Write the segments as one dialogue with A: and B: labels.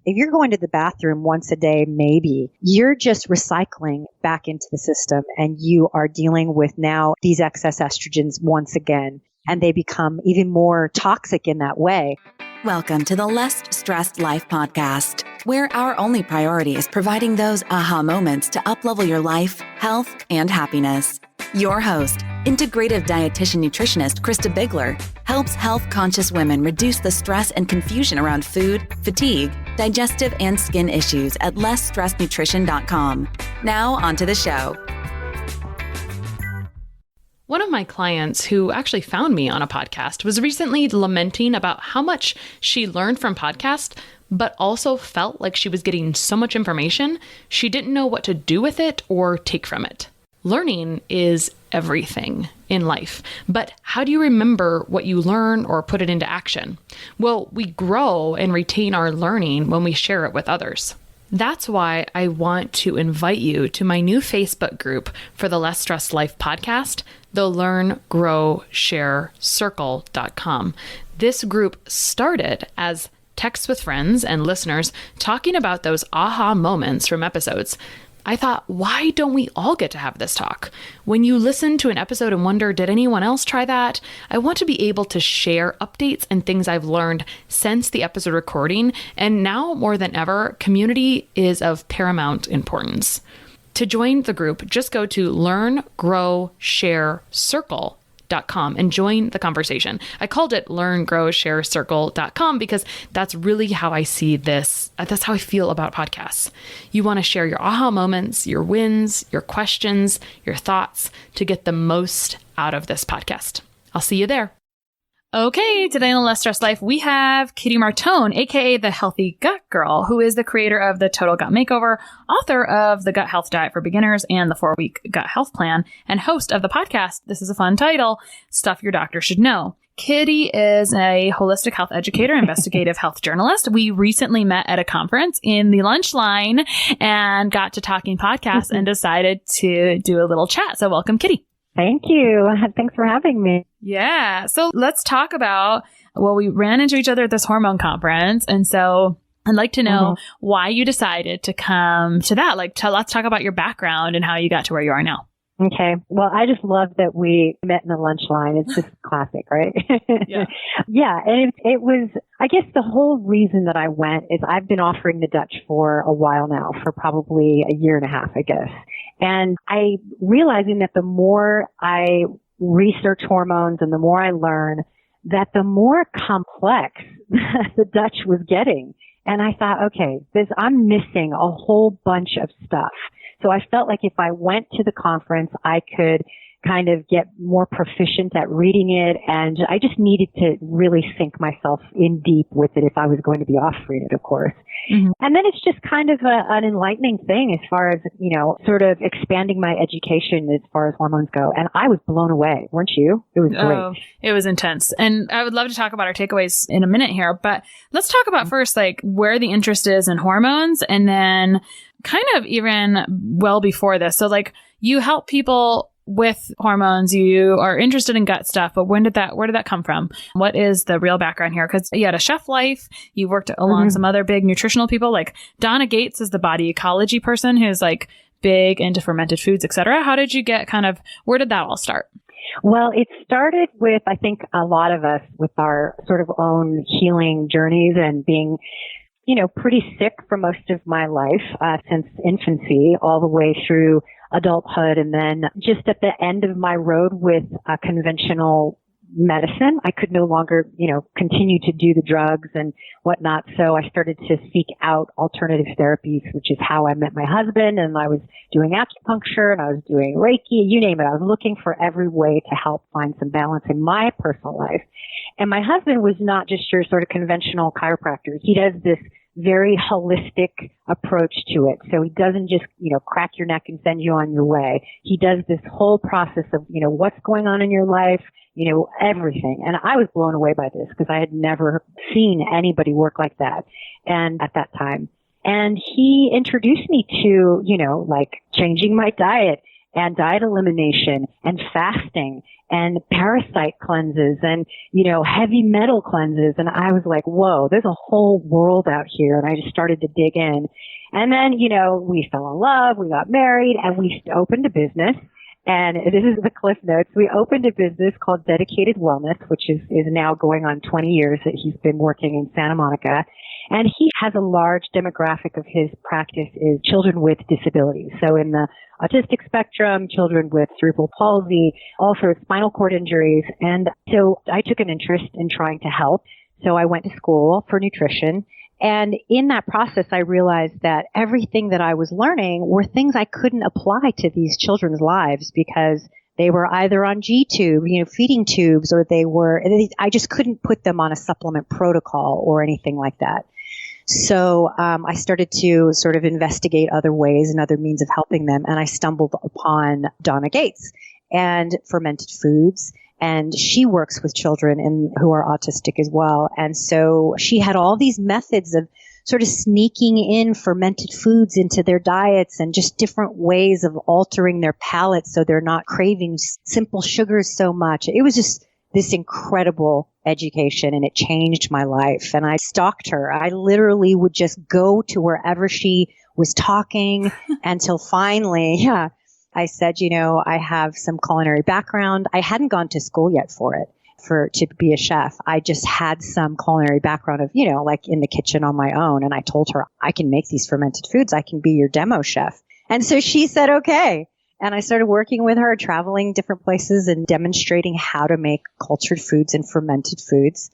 A: If you're going to the bathroom once a day, maybe, you're just recycling back into the system and you are dealing with now these excess estrogens once again, and they become even more toxic in that way.
B: Welcome to the Less Stressed Life podcast, where our only priority is providing those aha moments to uplevel your life, health, and happiness. Your host, integrative dietitian nutritionist Krista Bigler, helps health-conscious women reduce the stress and confusion around food, fatigue, digestive, and skin issues at lessstressednutrition.com. Now, onto the show.
C: One of my clients who actually found me on a podcast was recently lamenting about how much she learned from podcasts, but also felt like she was getting so much information, she didn't know what to do with it or take from it. Learning is everything in life, but how do you remember what you learn or put it into action? Well, we grow and retain our learning when we share it with others. That's why I want to invite you to my new Facebook group for the Less Stressed Life podcast, the Learn, Grow, Share Circle.com. This group started as texts with friends and listeners talking about those aha moments from episodes. I thought, why don't we all get to have this talk? When you listen to an episode and wonder, did anyone else try that? I want to be able to share updates and things I've learned since the episode recording. And now more than ever, community is of paramount importance. To join the group, just go to learngrowsharecircle.com and join the conversation. I called it learngrowsharecircle.com because that's really how I see this. That's how I feel about podcasts. You want to share your aha moments, your wins, your questions, your thoughts to get the most out of this podcast. I'll see you there. Okay, today on the Less Stressed Life, we have Kitty Martone, aka the Healthy Gut Girl, who is the creator of the Total Gut Makeover, author of the Gut Health Diet for Beginners and the 4-Week Gut Health Plan, and host of the podcast, this is a fun title, Stuff Your Doctor Should Know. Kitty is a holistic health educator, investigative health journalist. We recently met at a conference in the lunch line and got to talking podcasts and decided to do a little chat. So welcome, Kitty.
A: Thank you. Thanks for having me.
C: Yeah. So let's talk about, well, we ran into each other at this hormone conference. And so I'd like to know why you decided to come to that. Like, let's talk about your background and how you got to where you are now.
A: Okay. Well, I just love that we met in the lunch line. It's just classic, right?
C: Yeah.
A: Yeah. And it was, I guess the whole reason that I went is I've been offering the Dutch for a while now, for probably a year and a half, I guess. And I realizing that the more I research hormones and the more I learn, that the more complex the Dutch was getting. And I thought, okay, I'm missing a whole bunch of stuff. So I felt like if I went to the conference, I could kind of get more proficient at reading it. And I just needed to really sink myself in deep with it if I was going to be offering it, of course. Mm-hmm. And then it's just kind of an enlightening thing as far as, sort of expanding my education as far as hormones go. And I was blown away, weren't you? It was great.
C: Oh, it was intense. And I would love to talk about our takeaways in a minute here, but let's talk about first, like where the interest is in hormones and then kind of even well before this. So like you help people with hormones, you are interested in gut stuff, but where did that come from? What is the real background here? Because you had a chef life, you worked along some other big nutritional people, like Donna Gates is the body ecology person who's like big into fermented foods, etc. How did you get where did that all start?
A: Well, it started with, I think, a lot of us with our sort of own healing journeys and being pretty sick for most of my life, since infancy all the way through adulthood. And then just at the end of my road with conventional medicine, I could no longer, continue to do the drugs and whatnot. So I started to seek out alternative therapies, which is how I met my husband. And I was doing acupuncture and I was doing Reiki, you name it. I was looking for every way to help find some balance in my personal life. And my husband was not just your sort of conventional chiropractor. He does this very holistic approach to it. So he doesn't just, crack your neck and send you on your way. He does this whole process of, what's going on in your life, everything. And I was blown away by this because I had never seen anybody work like that. And at that time, and he introduced me to, like changing my diet and diet elimination and fasting and parasite cleanses and, you know, heavy metal cleanses. And I was like, whoa, there's a whole world out here. And I just started to dig in. And then, you know, we fell in love, we got married, and we opened a business. And this is the cliff notes. We opened a business called Dedicated Wellness, which is now going on 20 years that he's been working in Santa Monica. And he has a large demographic of his practice is children with disabilities. So in the autistic spectrum, children with cerebral palsy, also spinal cord injuries. And so I took an interest in trying to help. So I went to school for nutrition. And in that process, I realized that everything that I was learning were things I couldn't apply to these children's lives because they were either on G-tube, you know, feeding tubes, or I just couldn't put them on a supplement protocol or anything like that. So I started to sort of investigate other ways and other means of helping them. And I stumbled upon Donna Gates and fermented foods. And she works with children who are autistic as well. And so she had all these methods of sort of sneaking in fermented foods into their diets and just different ways of altering their palate so they're not craving simple sugars so much. It was just this incredible education, and it changed my life. And I stalked her. I literally would just go to wherever she was talking until finally, I said, you know, I have some culinary background. I hadn't gone to school yet to be a chef. I just had some culinary background of, you know, like in the kitchen on my own. And I told her, I can make these fermented foods. I can be your demo chef. And so she said, okay. And I started working with her, traveling different places and demonstrating how to make cultured foods and fermented foods.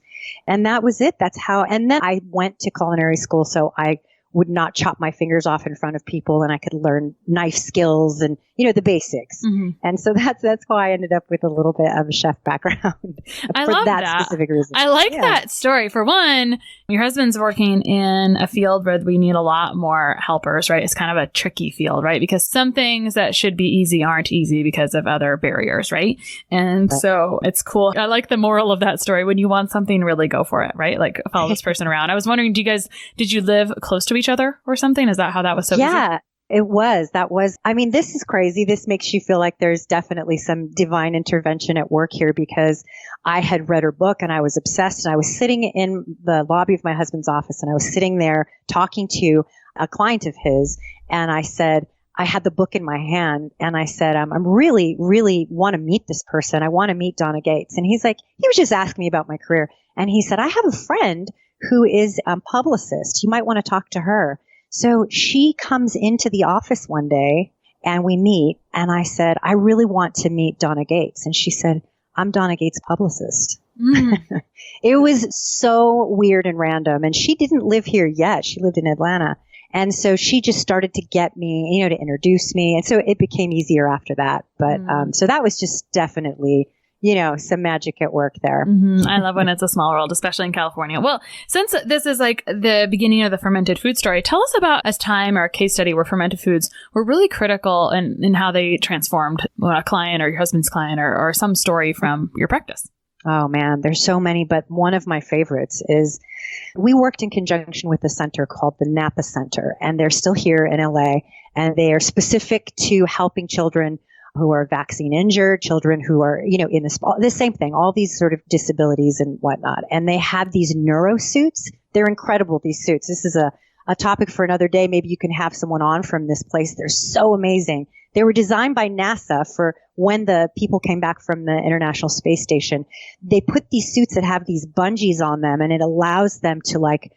A: And that was it. That's how, and then I went to culinary school. So I would not chop my fingers off in front of people, and I could learn knife skills and, you know, the basics. Mm-hmm. And so that's how I ended up with a little bit of a chef background for that specific reason.
D: I like that story. For one, your husband's working in a field where we need a lot more helpers, right? It's kind of a tricky field, right? Because some things that should be easy aren't easy because of other barriers, right? And so it's cool. I like the moral of that story. When you want something, really go for it, right? Like follow this person around. I was wondering, did you live close to each other or something? Is that how that was so easy?
A: It was. I mean, this is crazy. This makes you feel like there's definitely some divine intervention at work here, because I had read her book and I was obsessed, and I was sitting in the lobby of my husband's office, and I was sitting there talking to a client of his. And I said, I had the book in my hand, and I said, I'm really, really want to meet this person. I want to meet Donna Gates. And he was just asking me about my career. And he said, I have a friend who is a publicist. You might want to talk to her. So she comes into the office one day and we meet, and I said, I really want to meet Donna Gates. And she said, I'm Donna Gates' publicist. Mm. It was so weird and random. And she didn't live here yet. She lived in Atlanta. And so she just started to get me, you know, to introduce me. And so it became easier after that. But so that was just definitely, you know, some magic at work there.
D: Mm-hmm. I love when it's a small world, especially in California. Well, since this is like the beginning of the fermented food story, tell us about a time or a case study where fermented foods were really critical in how they transformed a client or your husband's client or some story from your practice.
A: Oh man, there's so many, but one of my favorites is we worked in conjunction with a center called the Napa Center, and they're still here in LA, and they are specific to helping children who are vaccine injured, children who are, you know, in the same thing, all these sort of disabilities and whatnot. And they have these neuro suits. They're incredible, these suits. This is a topic for another day. Maybe you can have someone on from this place. They're so amazing. They were designed by NASA for when the people came back from the International Space Station. They put these suits that have these bungees on them, and it allows them to like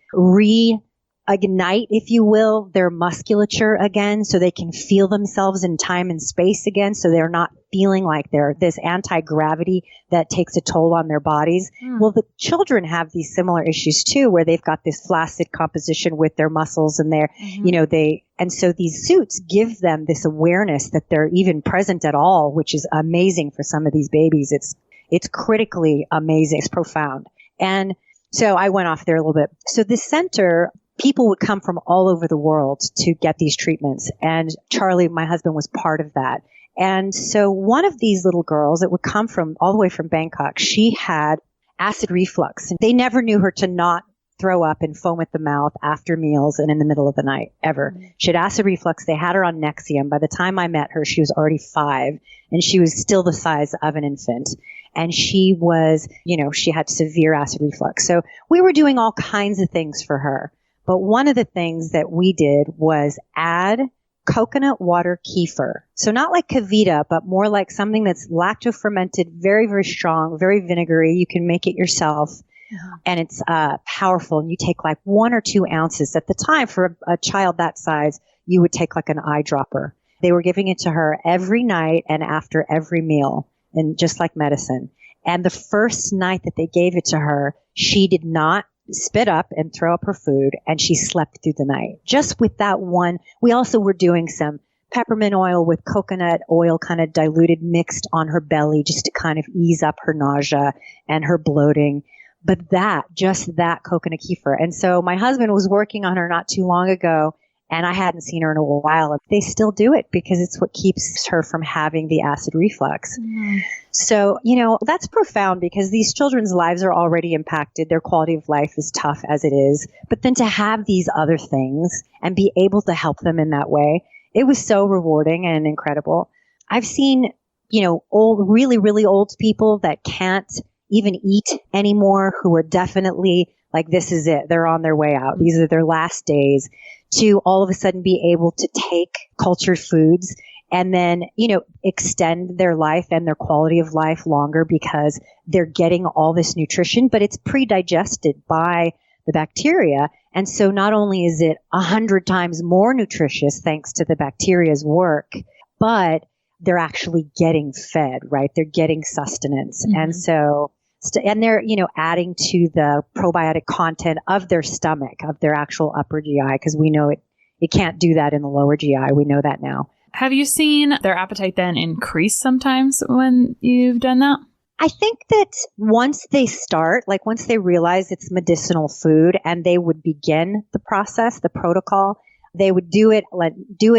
A: ignite, if you will, their musculature again, so they can feel themselves in time and space again, so they're not feeling like they're this anti-gravity that takes a toll on their bodies. Well, the children have these similar issues too, where they've got this flaccid composition with their muscles, and they're, you know, and so these suits give them this awareness that they're even present at all, which is amazing for some of these babies. It's critically amazing. It's profound. And so I went off there a little bit. So this center, people would come from all over the world to get these treatments. And Charlie, my husband, was part of that. And so one of these little girls that would come from all the way from Bangkok, she had acid reflux. And they never knew her to not throw up and foam at the mouth after meals and in the middle of the night, ever. She had acid reflux. They had her on Nexium. By the time I met her, she was already 5, and she was still the size of an infant. And she was, she had severe acid reflux. So we were doing all kinds of things for her. But one of the things that we did was add coconut water kefir. So not like 𝑒𝑣𝑒𝑡ℎ, but more like something that's lacto-fermented, very, very strong, very vinegary. You can make it yourself. And it's powerful. And you take like 1 or 2 ounces. At the time, for a child that size, you would take like an eyedropper. They were giving it to her every night and after every meal, and just like medicine. And the first night that they gave it to her, she did not spit up and throw up her food, and she slept through the night. Just with that one. We also were doing some peppermint oil with coconut oil kind of diluted, mixed on her belly, just to kind of ease up her nausea and her bloating. But just that coconut kefir. And so my husband was working on her not too long ago, and I hadn't seen her in a while. They still do it because it's what keeps her from having the acid reflux. So, that's profound, because these children's lives are already impacted. Their quality of life is tough as it is. But then to have these other things and be able to help them in that way, it was so rewarding and incredible. I've seen, old, really, really old people that can't even eat anymore, who are definitely like, this is it. They're on their way out. These are their last days, to all of a sudden be able to take cultured foods and then, extend their life and their quality of life longer, because they're getting all this nutrition, but it's pre-digested by the bacteria. And so not only is it 100 times more nutritious thanks to the bacteria's work, but they're actually getting fed, right? They're getting sustenance. And so, and they're, adding to the probiotic content of their stomach, of their actual upper GI, because we know it can't do that in the lower GI. We know that now.
D: Have you seen their appetite then increase sometimes when you've done that?
A: I think that once they start, like once they realize it's medicinal food and they would begin the process, the protocol, they would do it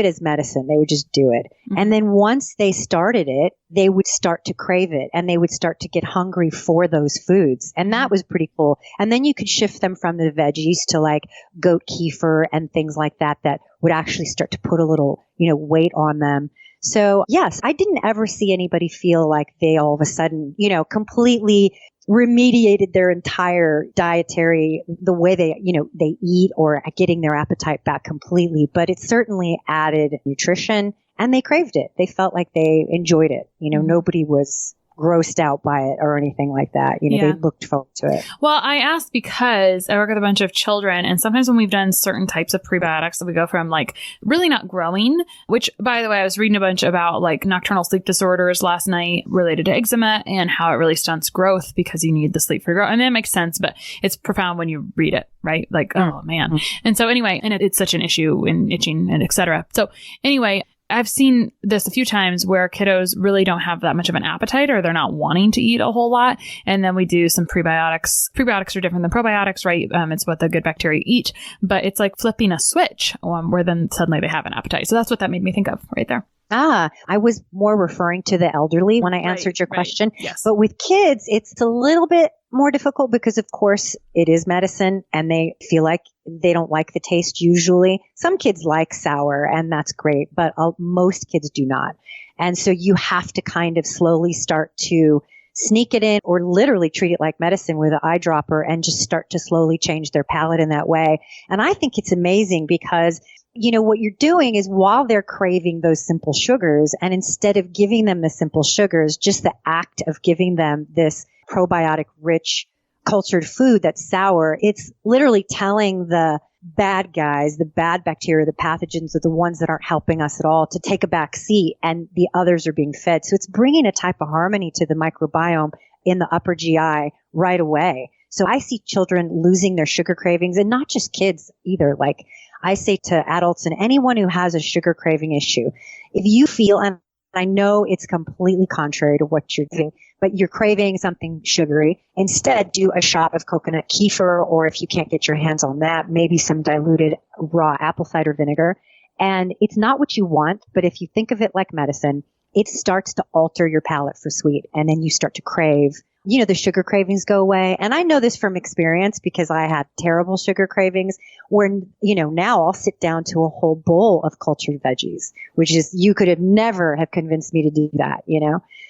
A: as medicine. They would just do it. And then once they started it, they would start to crave it, and they would start to get hungry for those foods. And that was pretty cool. And then you could shift them from the veggies to like goat kefir and things like that would actually start to put a little, weight on them. So yes, I didn't ever see anybody feel like they all of a sudden, completely remediated their entire dietary, the way they eat, or getting their appetite back completely. But it certainly added nutrition, and they craved it. They felt like they enjoyed it. Nobody was grossed out by it or anything like that. They looked forward to it.
D: Well, I asked because I work with a bunch of children, and sometimes when we've done certain types of prebiotics, that we go from like really not growing, which, by the way, I was reading a bunch about like nocturnal sleep disorders last night related to eczema and how it really stunts growth because you need the sleep for growth. And that makes sense, but it's profound when you read it, right? Like, oh man. And so anyway, and it's such an issue in itching and et cetera. So anyway, I've seen this a few times where kiddos really don't have that much of an appetite, or they're not wanting to eat a whole lot. And then we do some prebiotics. Prebiotics are different than probiotics, right? It's what the good bacteria eat, but it's like flipping a switch where then suddenly they have an appetite. So that's what that made me think of right there.
A: I was more referring to the elderly when I answered your question.
D: Yes.
A: But with kids, it's a little bit more difficult because, of course, it is medicine and they feel like they don't like the taste usually. Some kids like sour, and that's great, but most kids do not. And so you have to kind of slowly start to sneak it in, or literally treat it like medicine with an eyedropper, and just start to slowly change their palate in that way. And I think it's amazing because what you're doing is, while they're craving those simple sugars, and instead of giving them the simple sugars, just the act of giving them this probiotic rich cultured food that's sour, it's literally telling the bad guys, the bad bacteria, the pathogens, are the ones that aren't helping us at all, to take a back seat, and the others are being fed. So it's bringing a type of harmony to the microbiome in the upper GI right away. So I see children losing their sugar cravings, and not just kids either. Like I say to adults and anyone who has a sugar craving issue, if you feel, and I know it's completely contrary to what you're doing, but you're craving something sugary, instead do a shot of coconut kefir, or if you can't get your hands on that, maybe some diluted raw apple cider vinegar. And it's not what you want, but if you think of it like medicine, it starts to alter your palate for sweet, and then you start to crave, the sugar cravings go away. And I know this from experience because I had terrible sugar cravings where, now I'll sit down to a whole bowl of cultured veggies, which is, you could have never have convinced me to do that,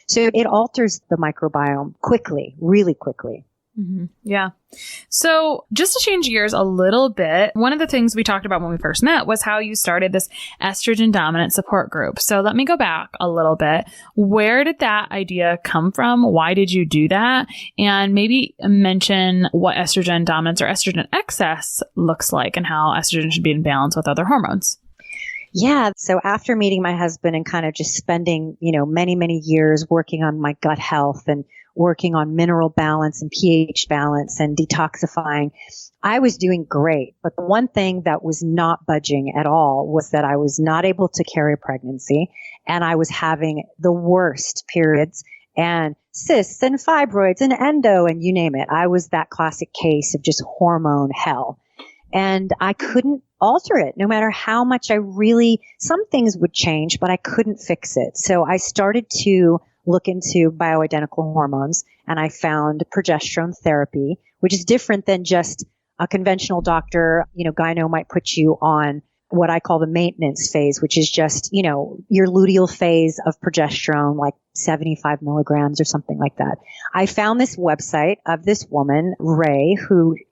A: So it alters the microbiome quickly, really quickly.
D: Mm-hmm. Yeah. So just to change gears a little bit, one of the things we talked about when we first met was how you started this estrogen dominant support group. So let me go back a little bit. Where did that idea come from? Why did you do that? And maybe mention what estrogen dominance or estrogen excess looks like and how estrogen should be in balance with other hormones.
A: Yeah. So after meeting my husband and kind of just spending, many, many years working on my gut health and working on mineral balance and pH balance and detoxifying, I was doing great. But the one thing that was not budging at all was that I was not able to carry a pregnancy, and I was having the worst periods and cysts and fibroids and endo and you name it. I was that classic case of just hormone hell. And I couldn't alter it no matter how much some things would change, but I couldn't fix it. So I started to look into bioidentical hormones, and I found progesterone therapy, which is different than just a conventional doctor. Gyno might put you on what I call the maintenance phase, which is just, your luteal phase of progesterone, like 75 milligrams or something like that. I found this website of this woman, Ray,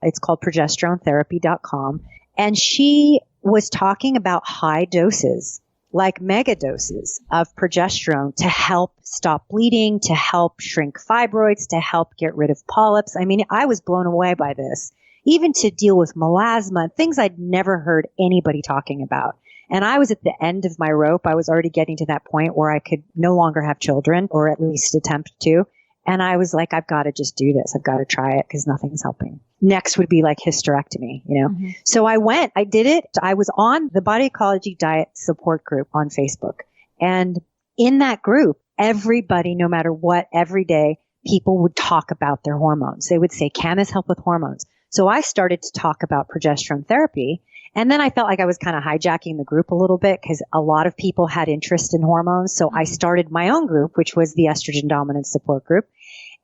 A: it's called progesteronetherapy.com. And she was talking about high doses, like mega doses of progesterone to help stop bleeding, to help shrink fibroids, to help get rid of polyps. I mean, I was blown away by this, even to deal with melasma, things I'd never heard anybody talking about. And I was at the end of my rope. I was already getting to that point where I could no longer have children, or at least attempt to. And I was like, I've got to just do this. I've got to try it because nothing's helping. Next would be like hysterectomy, Mm-hmm. So I did it. I was on the Body Ecology Diet Support Group on Facebook. And in that group, everybody, no matter what, every day, people would talk about their hormones. They would say, can this help with hormones? So I started to talk about progesterone therapy. And then I felt like I was kind of hijacking the group a little bit because a lot of people had interest in hormones. So I started my own group, which was the Estrogen Dominant Support Group.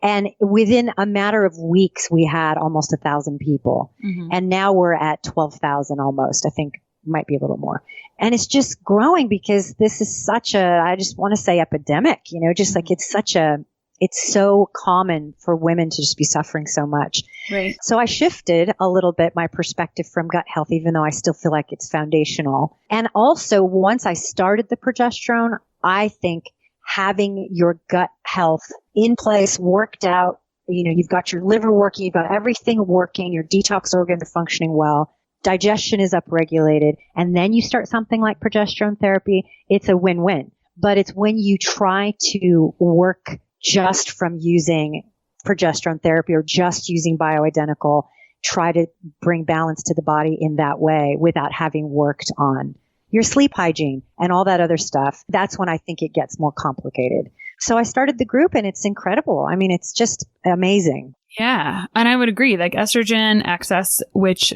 A: And within a matter of weeks, we had almost 1,000 people. Mm-hmm. And now we're at 12,000 almost. I think might be a little more. And it's just growing because this is I just want to say epidemic, just like it's so common for women to just be suffering so much.
D: Right.
A: So I shifted a little bit my perspective from gut health, even though I still feel like it's foundational. And also once I started the progesterone, I think having your gut health in place, worked out, you've got your liver working, you've got everything working, your detox organs are functioning well, digestion is upregulated, and then you start something like progesterone therapy, it's a win-win. But it's when you try to work just from using progesterone therapy or just using bioidentical, try to bring balance to the body in that way without having worked on your sleep hygiene and all that other stuff. That's when I think it gets more complicated. So I started the group and it's incredible. I mean, it's just amazing.
D: Yeah. And I would agree, like estrogen excess, which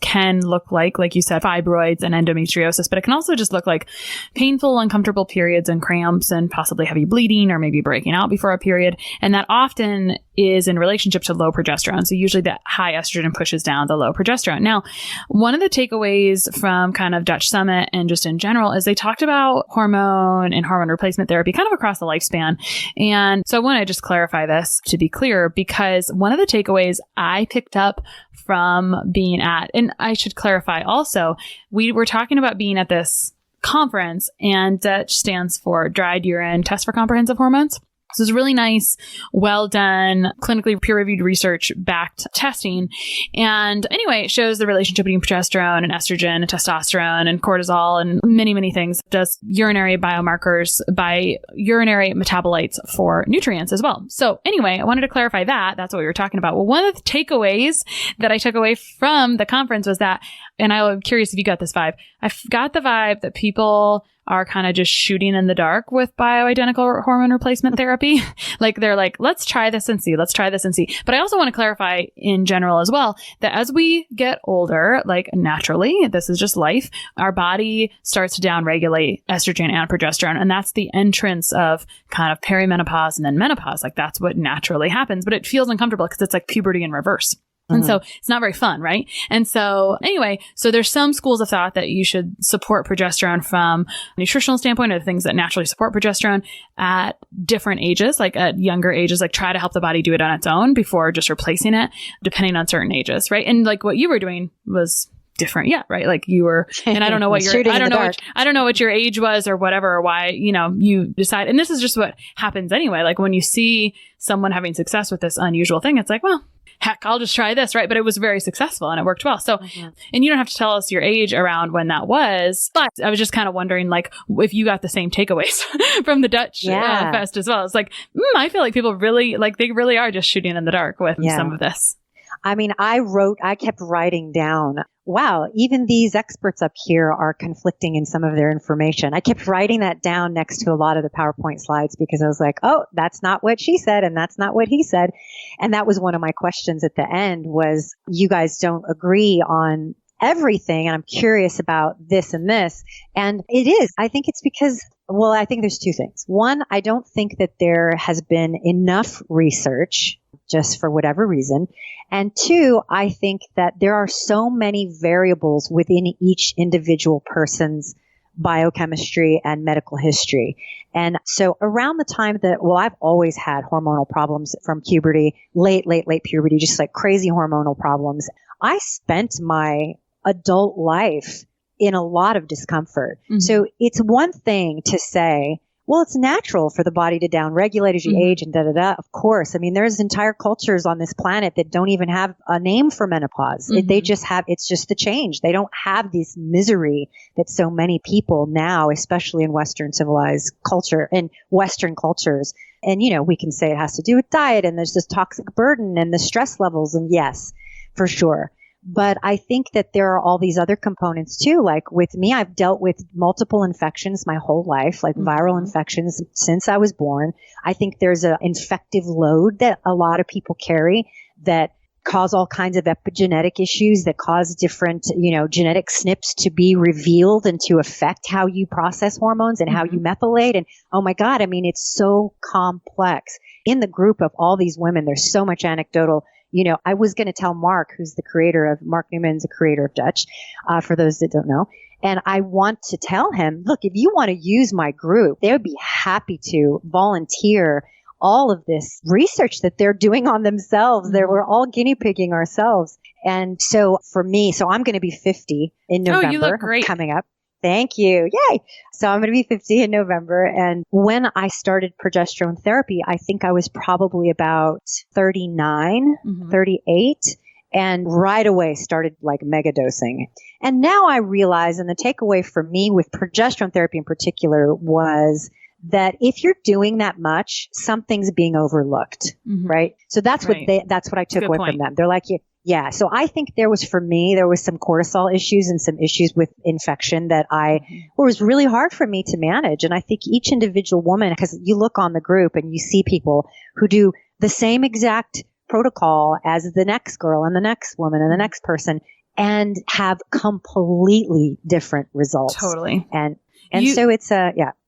D: can look like you said, fibroids and endometriosis, but it can also just look like painful, uncomfortable periods and cramps and possibly heavy bleeding or maybe breaking out before a period. And that often is in relationship to low progesterone. So usually that high estrogen pushes down the low progesterone. Now, one of the takeaways from kind of Dutch Summit and just in general is they talked about hormone and hormone replacement therapy kind of across the lifespan. And so I want to just clarify this to be clear, because one of the takeaways I picked up from being and I should clarify also, we were talking about being at this conference, and Dutch stands for Dried Urine Test for Comprehensive Hormones. So it's really nice, well done, clinically peer-reviewed research-backed testing. And anyway, it shows the relationship between progesterone and estrogen and testosterone and cortisol and many, many things. It does urinary biomarkers by urinary metabolites for nutrients as well. So anyway, I wanted to clarify that. That's what we were talking about. Well, one of the takeaways that I took away from the conference was that, and I'm curious if you got this vibe, I got the vibe that people are kind of just shooting in the dark with bioidentical hormone replacement therapy. Like they're like, let's try this and see. Let's try this and see. But I also want to clarify in general as well that as we get older, like naturally, this is just life, our body starts to downregulate estrogen and progesterone. And that's the entrance of kind of perimenopause and then menopause. Like that's what naturally happens, but it feels uncomfortable because it's like puberty in reverse. And so it's not very fun, right? And so anyway, so there's some schools of thought that you should support progesterone from a nutritional standpoint, or the things that naturally support progesterone at different ages, like at younger ages, like try to help the body do it on its own before just replacing it, depending on certain ages, right? And like what you were doing was different yet, right? Like you were, and I don't know what your, I don't know what your age was or whatever, or why, you decide. And this is just what happens anyway. Like when you see someone having success with this unusual thing, it's like, well, heck, I'll just try this, right? But it was very successful and it worked well. So, and you don't have to tell us your age around when that was, but I was just kind of wondering, like, if you got the same takeaways from the Dutch fest as well. It's like, I feel like people really, like, they really are just shooting in the dark with some of this.
A: I mean, I kept writing down, wow, even these experts up here are conflicting in some of their information. I kept writing that down next to a lot of the PowerPoint slides because I was like, oh, that's not what she said and that's not what he said. And that was one of my questions at the end was, you guys don't agree on everything. And I'm curious about this and this. And it is, I think it's because, well, I think there's two things. One, I don't think that there has been enough research just for whatever reason. And two, I think that there are so many variables within each individual person's biochemistry and medical history. And so around the time that, well, I've always had hormonal problems from puberty, late puberty, just like crazy hormonal problems. I spent my adult life in a lot of discomfort. Mm-hmm. So it's one thing to say, well, it's natural for the body to downregulate as you age and da-da-da. Of course. I mean, there's entire cultures on this planet that don't even have a name for menopause. They just have, it's just the change. They don't have this misery that so many people now, especially in Western civilized culture and Western cultures. And, we can say it has to do with diet and there's this toxic burden and the stress levels. And yes, for sure. But I think that there are all these other components too. Like with me, I've dealt with multiple infections my whole life, like viral infections since I was born. I think there's an infective load that a lot of people carry that cause all kinds of epigenetic issues that cause different, genetic SNPs to be revealed and to affect how you process hormones and how you methylate. And oh my God, I mean, it's so complex. In the group of all these women, there's so much anecdotal. I was going to tell Mark, who's Mark Newman's the creator of Dutch, for those that don't know. And I want to tell him, look, if you want to use my group, they would be happy to volunteer all of this research that they're doing on themselves. We're all guinea pigging ourselves. And so for me, I'm going to be 50 in November.
D: Oh, you look great.
A: Coming up. Thank you. Yay. So I'm going to be 50 in November. And when I started progesterone therapy, I think I was probably about 39, 38. And right away started like mega dosing. And now I realize, and the takeaway for me with progesterone therapy in particular was that if you're doing that much, something's being overlooked, right? So that's what I took away from them. They're like, yeah. So I think there was some cortisol issues and some issues with infection that was really hard for me to manage. And I think each individual woman, because you look on the group and you see people who do the same exact protocol as the next girl and the next woman and the next person and have completely different results.
D: Totally.
A: And so it's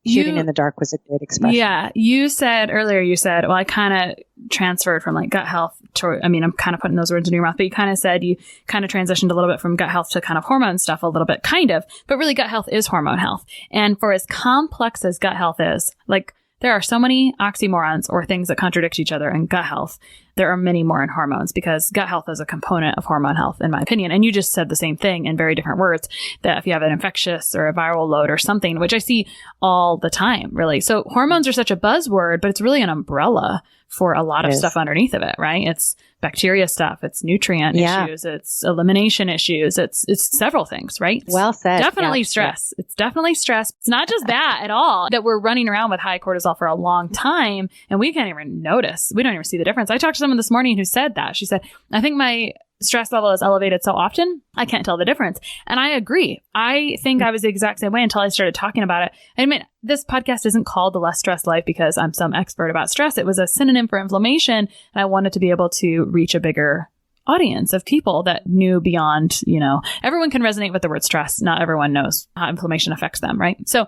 A: shooting in the dark was a great expression.
D: Yeah. You said earlier, well, I kind of transferred from like gut health to, I'm kind of putting those words in your mouth, but you kind of said you kind of transitioned a little bit from gut health to kind of hormone stuff a little bit, kind of, but really gut health is hormone health. And for as complex as gut health is, like there are so many oxymorons or things that contradict each other in gut health. There are many more in hormones because gut health is a component of hormone health, in my opinion. And you just said the same thing in very different words, that if you have an infectious or a viral load or something, which I see all the time, really. So hormones are such a buzzword, but it's really an umbrella for a lot of stuff underneath of it, right? It's bacteria stuff, it's nutrient issues, it's elimination issues, it's several things, right?
A: Well said.
D: Definitely stress. Yeah. It's definitely stress. It's not just that at all, that we're running around with high cortisol for a long time and we can't even notice. We don't even see the difference. I talk to someone this morning who said that. She said, I think my stress level is elevated so often, I can't tell the difference. And I agree. I think I was the exact same way until I started talking about it. I mean, this podcast isn't called The Less Stressed Life because I'm some expert about stress. It was a synonym for inflammation. And I wanted to be able to reach a bigger audience of people that knew beyond, everyone can resonate with the word stress. Not everyone knows how inflammation affects them, right? So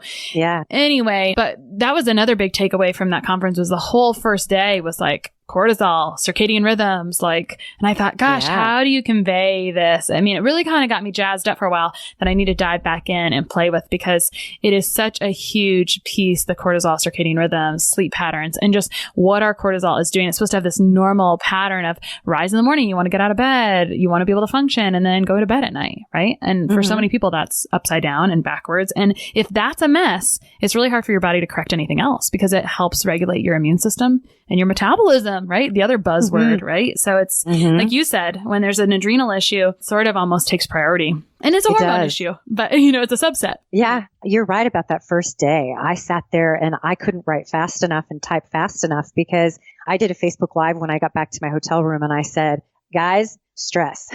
D: anyway, but that was another big takeaway from that conference was the whole first day was like cortisol, circadian rhythms, and I thought, gosh, how do you convey this? I mean, it really kind of got me jazzed up for a while that I need to dive back in and play with because it is such a huge piece, the cortisol, circadian rhythms, sleep patterns, and just what our cortisol is doing. It's supposed to have this normal pattern of rise in the morning, you want to get out of bed, you want to be able to function, and then go to bed at night, right? And for so many people, that's upside down and backwards. And if that's a mess, it's really hard for your body to correct anything else because it helps regulate your immune system and your metabolism, right? The other buzzword, right? So it's like you said, when there's an adrenal issue, sort of almost takes priority. And it's a hormone issue, but it's a subset.
A: Yeah, you're right about that first day. I sat there and I couldn't write fast enough and type fast enough because I did a Facebook Live when I got back to my hotel room and I said, guys, stress.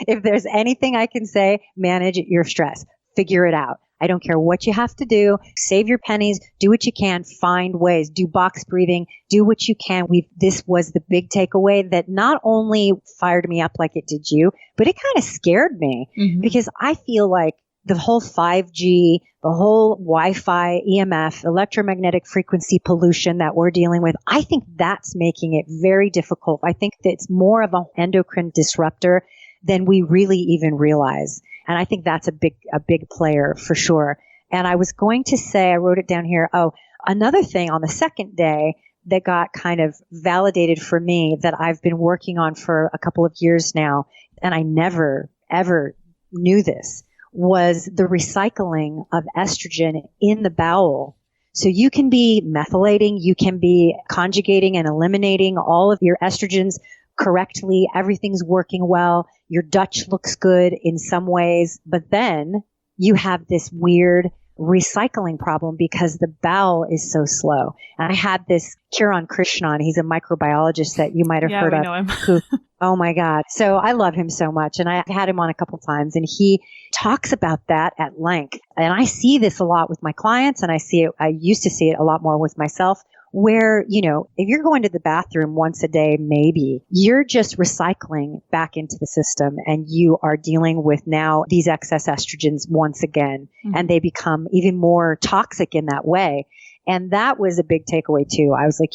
A: If there's anything I can say, manage your stress. Figure it out. I don't care what you have to do. Save your pennies. Do what you can. Find ways. Do box breathing. Do what you can. This was the big takeaway that not only fired me up like it did you, but it kind of scared me because I feel like the whole 5G, the whole Wi-Fi, EMF, electromagnetic frequency pollution that we're dealing with, I think that's making it very difficult. I think that it's more of an endocrine disruptor than we really even realize. And I think that's a big player for sure. And I was going to say, I wrote it down here. Oh, another thing on the second day that got kind of validated for me that I've been working on for a couple of years now, and I never, ever knew this, was the recycling of estrogen in the bowel. So you can be methylating, you can be conjugating and eliminating all of your estrogens correctly. Everything's working well. Your Dutch looks good in some ways, but then you have this weird recycling problem because the bowel is so slow. And I had this Kiran Krishnan. He's a microbiologist that you might have heard of.
D: Know him.
A: Oh my God. So I love him so much. And I had him on a couple times and he talks about that at length. And I see this a lot with my clients and I used to see it a lot more with myself where, if you're going to the bathroom once a day, maybe you're just recycling back into the system and you are dealing with now these excess estrogens once again, and they become even more toxic in that way. And that was a big takeaway too. I was like,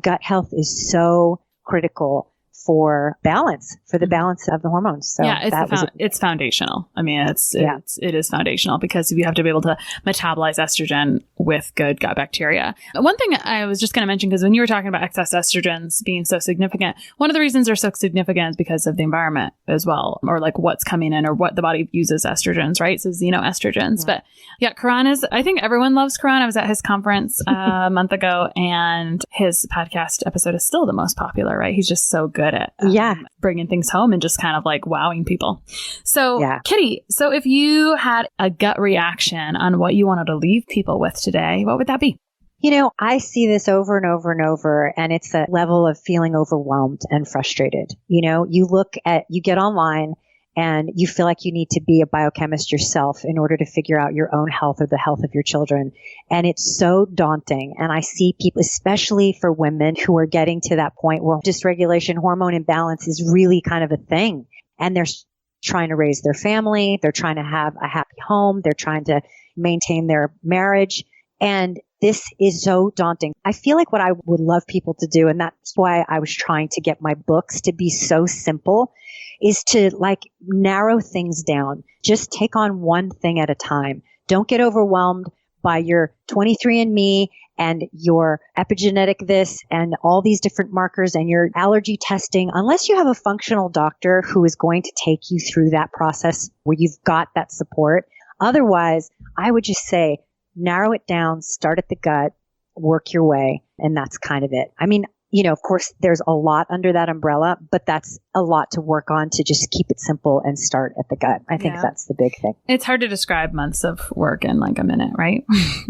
A: gut health is so critical for balance, for the balance of the hormones. So
D: yeah, it's foundational. I mean, it is foundational because you have to be able to metabolize estrogen with good gut bacteria. One thing I was just going to mention, because when you were talking about excess estrogens being so significant, one of the reasons they're so significant is because of the environment as well, or like what's coming in or what the body uses estrogens, right? So xenoestrogens. But yeah, Karan I think everyone loves Karan. I was at his conference a month ago and his podcast episode is still the most popular, right? He's just so good at bringing things home and just kind of like wowing people. So Kitty, so if you had a gut reaction on what you wanted to leave people with today, what would that be?
A: I see this over and over and over, and it's a level of feeling overwhelmed and frustrated. You get online and you feel like you need to be a biochemist yourself in order to figure out your own health or the health of your children. And it's so daunting. And I see people, especially for women who are getting to that point where dysregulation, hormone imbalance is really kind of a thing. And they're trying to raise their family. They're trying to have a happy home. They're trying to maintain their marriage. And this is so daunting. I feel like what I would love people to do, and that's why I was trying to get my books to be so simple, is to narrow things down. Just take on one thing at a time. Don't get overwhelmed by your 23andMe and your epigenetic this and all these different markers and your allergy testing, unless you have a functional doctor who is going to take you through that process where you've got that support. Otherwise, I would just say, narrow it down, start at the gut, work your way, and that's kind of it. I mean, of course, there's a lot under that umbrella, but that's a lot to work on to just keep it simple and start at the gut. I think that's the big thing.
D: It's hard to describe months of work in like a minute, right?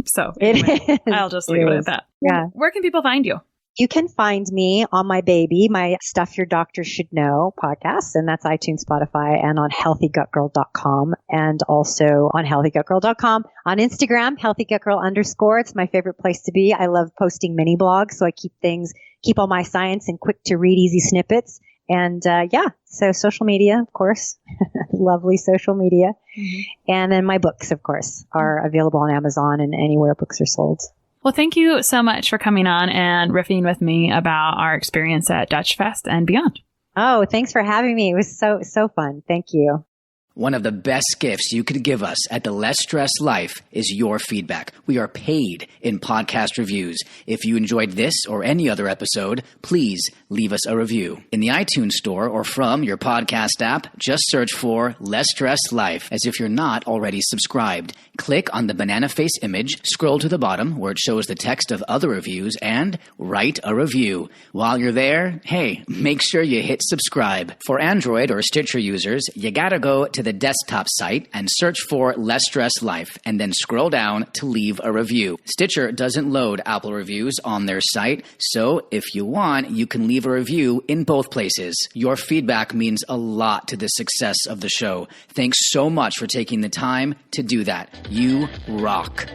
D: So anyway, I'll just leave it at that.
A: Yeah.
D: Where can people find you?
A: You can find me on my baby, my Stuff Your Doctor Should Know podcast, and that's iTunes, Spotify, and on healthygutgirl.com, and also on healthygutgirl.com. On Instagram, healthygutgirl_. It's my favorite place to be. I love posting mini blogs, so I keep all my science in quick to read, easy snippets. And so social media, of course, lovely social media. Mm-hmm. And then my books, of course, are available on Amazon and anywhere books are sold.
D: Well, thank you so much for coming on and riffing with me about our experience at Dutch Fest and beyond.
A: Oh, thanks for having me. It was so fun. Thank you.
E: One of the best gifts you could give us at the Less Stress Life is your feedback. We are paid in podcast reviews. If you enjoyed this or any other episode, please leave us a review. In the iTunes store or from your podcast app, just search for Less Stress Life as if you're not already subscribed. Click on the banana face image, scroll to the bottom where it shows the text of other reviews, and write a review. While you're there, hey, make sure you hit subscribe. For Android or Stitcher users, you gotta go to the desktop site and search for Less Stress Life, and then scroll down to leave a review. Stitcher doesn't load Apple reviews on their site, so if you want, you can leave a review in both places. Your feedback means a lot to the success of the show. Thanks so much for taking the time to do that. You rock.